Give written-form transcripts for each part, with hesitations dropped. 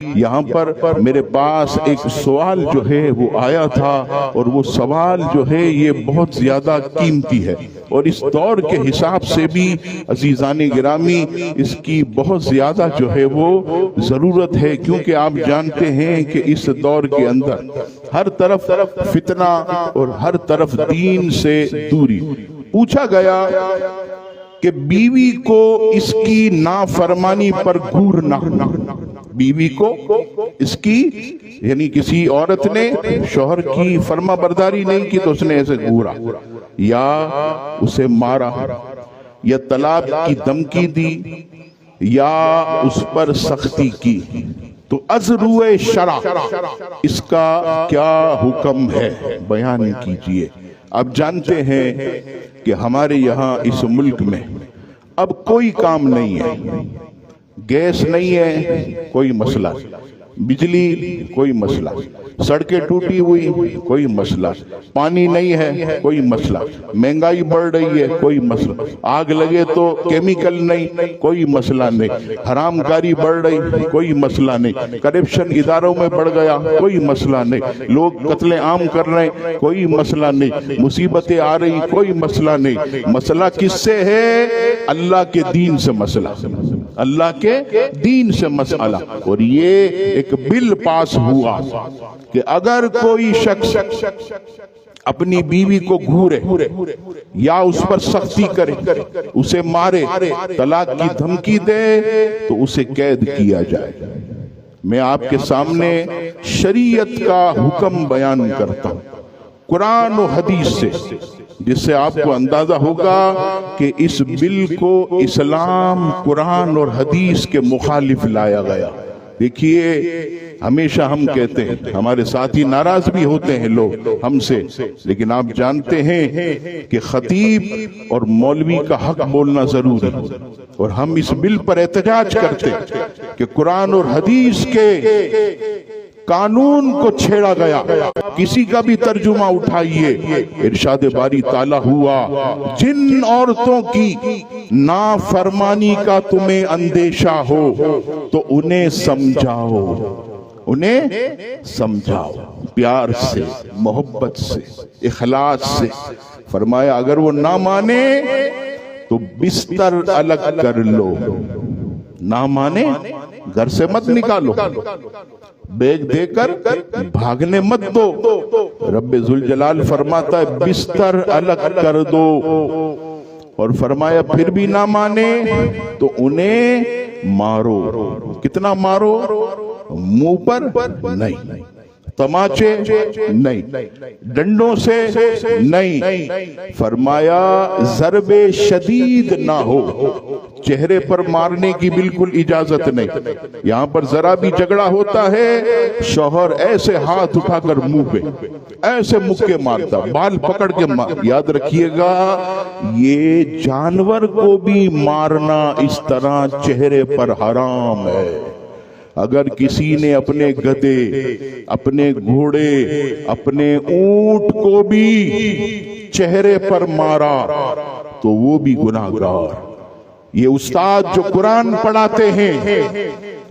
یہاں پر میرے پاس ایک سوال جو ہے وہ آیا تھا، اور وہ سوال جو ہے یہ بہت زیادہ قیمتی ہے، اور اس دور کے حساب سے بھی عزیزان گرامی اس کی بہت زیادہ جو ہے وہ ضرورت ہے، کیونکہ آپ جانتے ہیں کہ اس دور کے اندر ہر طرف فتنہ اور ہر طرف دین سے دوری۔ پوچھا گیا کہ بیوی کو اس کی نافرمانی پر گھورنا، بیوی کو اس کی یعنی کسی عورت نے شوہر کی فرما برداری نہیں کی تو اس نے ایسے گھورا، یا اسے مارا، یا طلاق کی دھمکی دی، یا اس پر سختی کی، تو از روئے شرع اس کا کیا حکم ہے، بیان کیجئے۔ آپ جانتے ہیں کہ ہمارے یہاں اس ملک میں اب کوئی کام نہیں ہے، گیس نہیں ہے کوئی مسئلہ، بجلی کوئی مسئلہ، سڑکیں ٹوٹی ہوئی کوئی مسئلہ، پانی نہیں ہے کوئی مسئلہ، مہنگائی بڑھ رہی ہے کوئی مسئلہ، آگ لگے تو کیمیکل نہیں کوئی مسئلہ نہیں، حرام کاری بڑھ رہی کوئی مسئلہ نہیں، کرپشن اداروں میں بڑھ گیا کوئی مسئلہ نہیں، لوگ قتل عام کر رہے ہیں کوئی مسئلہ نہیں، مصیبتیں آ رہی کوئی مسئلہ نہیں۔ مسئلہ کس سے ہے؟ اللہ کے دین سے مسئلہ، اللہ کے دین سے مسئلہ۔ اور یہ ایک بل پاس ہوا کہ اگر کوئی شخص اپنی بیوی کو گھورے یا اس پر سختی کرے، اسے مارے، طلاق کی دھمکی دے، تو اسے قید کیا جائے۔ میں آپ کے سامنے شریعت کا حکم بیان کرتا ہوں قرآن و حدیث سے، جس سے آپ کو اندازہ ہوگا کہ اس بل کو اسلام قرآن اور حدیث کے مخالف لایا گیا۔ دیکھیے، ہمیشہ ہم کہتے ہیں، ہمارے ساتھی ناراض بھی ہوتے ہیں لوگ ہم سے، لیکن آپ جانتے ہیں کہ خطیب اور مولوی کا حق بولنا ضروری، اور ہم اس بل پر احتجاج کرتے کہ قرآن اور حدیث کے قانون کو چھیڑا گیا۔ کسی کا بھی ترجمہ اٹھائیے، ارشاد باری تعالیٰ ہوا، جن عورتوں کی نافرمانی کا تمہیں اندیشہ ہو تو انہیں سمجھاؤ، انہیں سمجھاؤ، پیار سے، محبت سے، اخلاص سے۔ فرمایا اگر وہ نہ مانے تو بستر الگ کر لو، نہ مانے گھر سے مت نکالو، بیگ دے کر بھاگنے مت دو۔ رب ذوالجلال فرماتا ہے بستر الگ کر دو، اور فرمایا پھر بھی نہ مانے تو انہیں مارو۔ کتنا مارو؟ منہ پر نہیں، تماچے نہیں، ڈنڈوں سے نہیں، فرمایا ضرب شدید نہ ہو، چہرے پر مارنے کی بالکل اجازت نہیں۔ یہاں پر ذرا بھی جھگڑا ہوتا ہے، شوہر ایسے ہاتھ اٹھا کر منہ پہ ایسے مکے مارتا، بال پکڑ کے یاد رکھیے گا، یہ جانور کو بھی مارنا اس طرح چہرے پر حرام ہے۔ اگر کسی نے اپنے گدھے، اپنے گھوڑے، اپنے اونٹ کو بھی چہرے پر مارا تو وہ بھی گناہگار۔ یہ استاد جو قرآن پڑھاتے ہیں،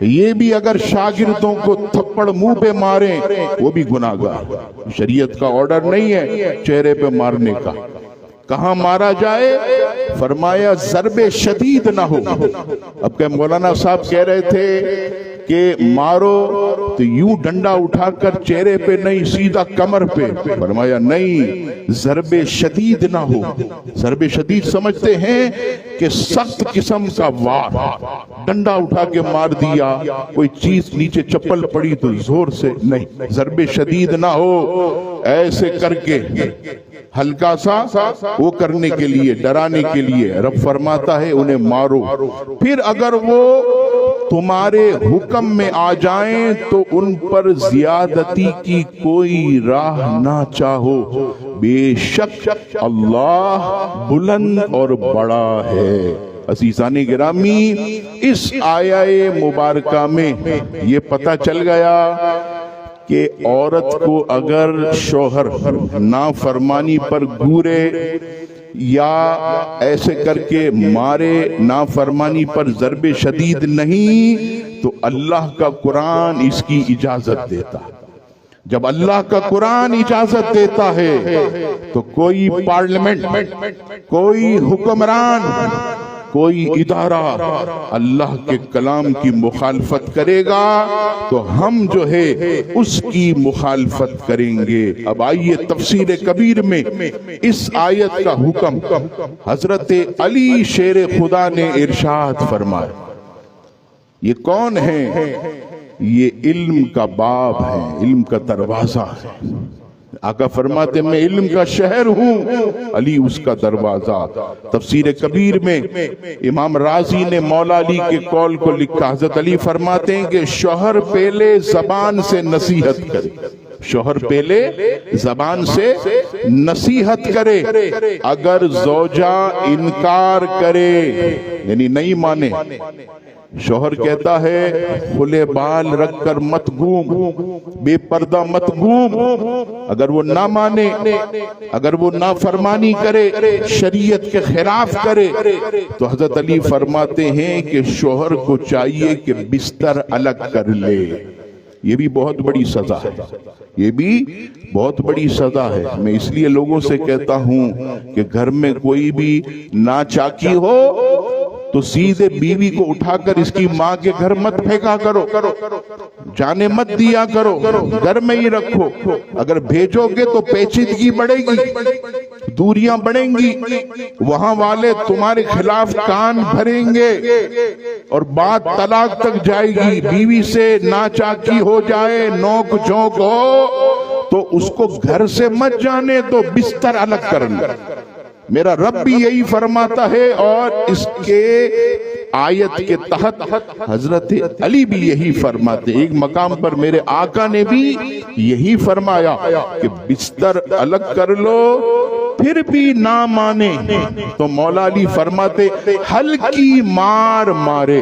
یہ بھی اگر شاگردوں کو تھپڑ منہ پہ ماریں وہ بھی گناہگار۔ شریعت کا آرڈر نہیں ہے چہرے پہ مارنے کا۔ کہاں مارا جائے؟ فرمایا ضرب شدید نہ ہو۔ اب کہ مولانا صاحب کہہ رہے تھے کہ مارو تو یوں ڈنڈا اٹھا کر چہرے پہ نہیں، سیدھا کمر پہ۔ فرمایا نہیں، ضرب شدید نہ ہو۔ ضرب شدید سمجھتے ہیں کہ سخت قسم کا وار، ڈنڈا اٹھا کے مار دیا، کوئی چیز نیچے چپل پڑی تو زور سے نہیں، ضرب شدید نہ ہو، ایسے کر کے ہلکا سا وہ کرنے کے لیے، ڈرانے کے لیے رب فرماتا ہے انہیں مارو۔ پھر اگر وہ تمہارے حکم میں آ جائیں تو ان پر زیادتی کی کوئی راہ نہ چاہو، بے شک اللہ بلند اور بڑا ہے۔ عزیزان گرامی، اس آیہ مبارکہ میں یہ پتہ چل گیا کہ عورت کو اگر شوہر نافرمانی پر گھورے یا ایسے کر کے مارے، نافرمانی پر ضرب شدید نہیں، تو اللہ کا قرآن اس کی اجازت دیتا۔ جب اللہ کا قرآن اجازت دیتا ہے تو کوئی پارلیمنٹ، کوئی حکمران، کوئی ادارہ اللہ کے کلام کی مخالفت کرے گا تو ہم جو ہے اس کی مخالفت کریں گے۔ اب آئیے تفسیر کبیر میں اس آیت کا حکم حضرت علی شیر خدا نے ارشاد فرمایا۔ یہ کون ہے؟ یہ علم کا باب ہے، علم کا دروازہ ہے۔ آقا فرماتے میں علم کا شہر ہوں، علی اس کا دروازہ۔ تفسیر کبیر میں امام رازی نے مولا علی کے قول کو لکھا۔ حضرت علی فرماتے ہیں کہ شوہر پہلے زبان سے نصیحت کرے، شوہر پہلے زبان سے نصیحت کرے، اگر زوجہ انکار کرے یعنی نہیں مانے، شوہر کہتا ہے کھلے بال رکھ کر مت گھوم، بے پردہ مت گھوم، اگر وہ نہ مانے، اگر وہ نافرمانی کرے، شریعت کے خلاف کرے، تو حضرت علی فرماتے ہیں کہ شوہر کو چاہیے کہ بستر الگ کر لے۔ یہ بھی بہت بڑی سزا ہے، یہ بھی بہت بڑی سزا ہے۔ میں اس لیے لوگوں سے کہتا ہوں کہ گھر میں کوئی بھی ناچاکی ہو تو سیدھے بیوی کو اٹھا کر اس کی ماں کے گھر مت پھینکا کرو، جانے مت دیا کرو، گھر میں ہی رکھو۔ اگر بھیجو گے تو پیچیدگی بڑھے گی، دوریاں بڑھیں گی، وہاں والے تمہارے خلاف کان بھریں گے اور بات طلاق تک جائے گی۔ بیوی سے ناچاکی ہو جائے، نوک جھونک ہو تو اس کو گھر سے مت جانے دو، بستر الگ کر لو۔ میرا رب بھی یہی فرماتا ہے اور اس کے آیت کے تحت حضرت علی بھی یہی فرماتے۔ ایک مقام پر میرے آقا نے بھی یہی فرمایا کہ بستر الگ کر لو، پھر بھی نہ مانے تو مولا علی فرماتے ہلکی مار مارے۔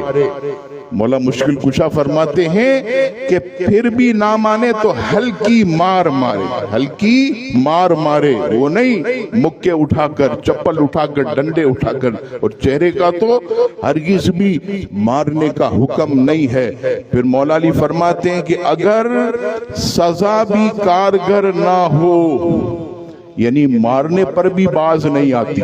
مولا مشکل کشا فرماتے ہیں کہ پھر بھی نہ مانے تو ہلکی مار مارے، ہلکی مار مارے، وہ نہیں مکے اٹھا کر، چپل اٹھا کر، ڈنڈے اٹھا کر، اور چہرے کا تو ہرگز بھی مارنے کا حکم نہیں ہے۔ پھر مولا علی فرماتے ہیں کہ اگر سزا بھی کارگر نہ ہو، یعنی مارنے پر بھی باز نہیں آتی،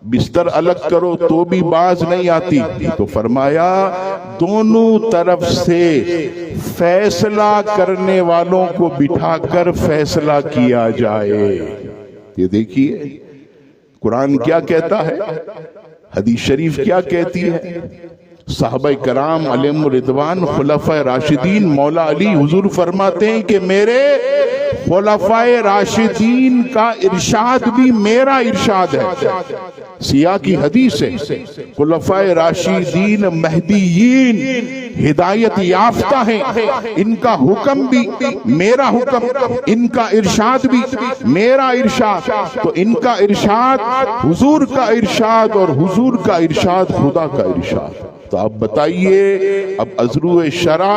بستر الگ کرو تو بھی باز نہیں آتی، تو فرمایا دونوں طرف سے فیصلہ کرنے والوں کو بٹھا کر فیصلہ کیا جائے۔ یہ دیکھیے قرآن کیا کہتا ہے، حدیث شریف کیا کہتی ہے، صحابہ کرام علیہم الرضوان، خلفائے راشدین، مولا علی، حضور فرماتے ہیں کہ میرے خلفائے راشدین کا ارشاد بھی میرا ارشاد ہے۔ سیاق کی حدیث ہے، خلفائے راشدین مہدیین ہدایت یافتہ ہیں، ان کا حکم بھی میرا حکم، ان کا ارشاد بھی میرا ارشاد، تو ان کا ارشاد حضور کا ارشاد اور حضور کا ارشاد خدا کا ارشاد۔ تو آپ بتائیے اب ازرو شرع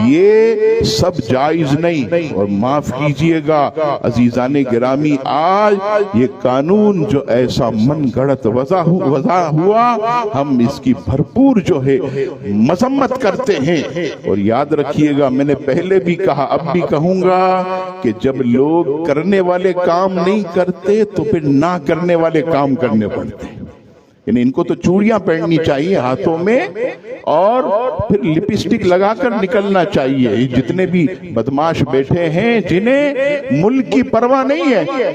یہ سب جائز نہیں۔ اور معاف کیجئے گا عزیزان گرامی، آج یہ قانون جو ایسا من گھڑت وضع ہوا، ہم اس کی بھرپور جو ہے مذمت کرتے ہیں۔ اور یاد رکھیے گا، میں نے پہلے بھی کہا، اب بھی کہوں گا کہ جب لوگ کرنے والے کام نہیں کرتے تو پھر نہ کرنے والے کام کرنے پڑتے ہیں۔ یعنی ان کو تو چوڑیاں پہننی چاہیے ہاتھوں میں اور پھر لپسٹک لگا کر نکلنا چاہیے۔ جتنے بھی بدماش بیٹھے ہیں جنہیں ملک کی پرواہ نہیں ہے،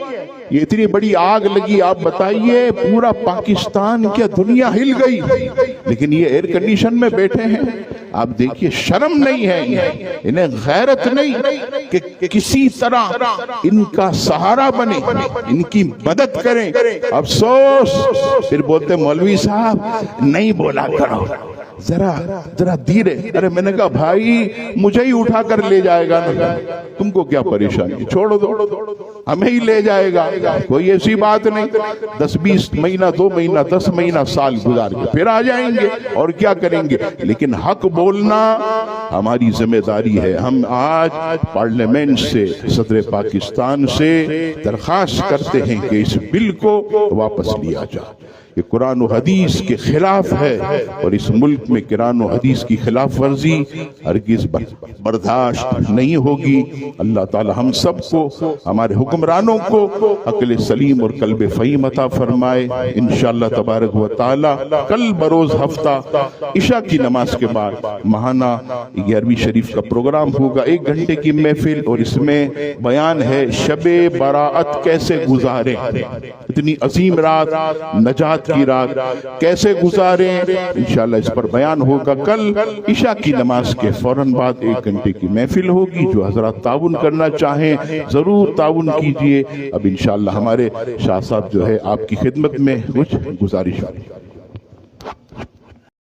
یہ اتنی بڑی آگ لگی، آپ بتائیے پورا پاکستان کیا دنیا ہل گئی، لیکن یہ ایئر کنڈیشن میں بیٹھے ہیں۔ آپ دیکھیے شرم نہیں ہے انہیں، غیرت نہیں کہ کسی طرح ان کا سہارا بنے، ان کی مدد کریں۔ افسوس پھر بولتے مولوی صاحب نہیں بولا کرو، ذرا دھیرے. ارے میں نے کہا بھائی مجھے ہی اٹھا کر لے جائے گا نا, تم کو کیا پریشانی, چھوڑ دو, ہمیں ہی لے جائے گا, کوئی ایسی بات نہیں. 10-20 مہینہ, 2 مہینہ, 10 مہینہ, سال گزار کے پھر آ جائیں گے, اور کیا کریں گے. لیکن حق بولنا ہماری ذمہ داری ہے. ہم آج پارلیمنٹ سے, صدر پاکستان سے درخواست کرتے ہیں کہ اس بل کو واپس لیا جائے. یہ قرآن و حدیث کے خلاف ہے, اور اس ملک میں قرآن و حدیث کی خلاف ورزی ہرگز برداشت نہیں ہوگی. اللہ تعالی ہم سب کو, ہمارے حکمرانوں کو عقل سلیم اور قلب فہیم عطا فرمائے. انشاءاللہ تبارک و تعالی کل بروز ہفتہ عشاء کی نماز کے بعد ماہانہ 11ویں شریف کا پروگرام ہوگا, 1 گھنٹے کی محفل, اور اس میں بیان ہے شب براءت کیسے گزاریں, اتنی عظیم رات, نجات کی رات کیسے گزاریں. انشاءاللہ اس پر بیان ہوگا. کل عشاء کی نماز کے فوراً بعد 1 گھنٹے کی محفل ہوگی. جو حضرات تعاون کرنا چاہیں ضرور تعاون کیجئے. اب انشاءاللہ ہمارے شاہ صاحب جو ہے آپ کی خدمت میں کچھ گزارش.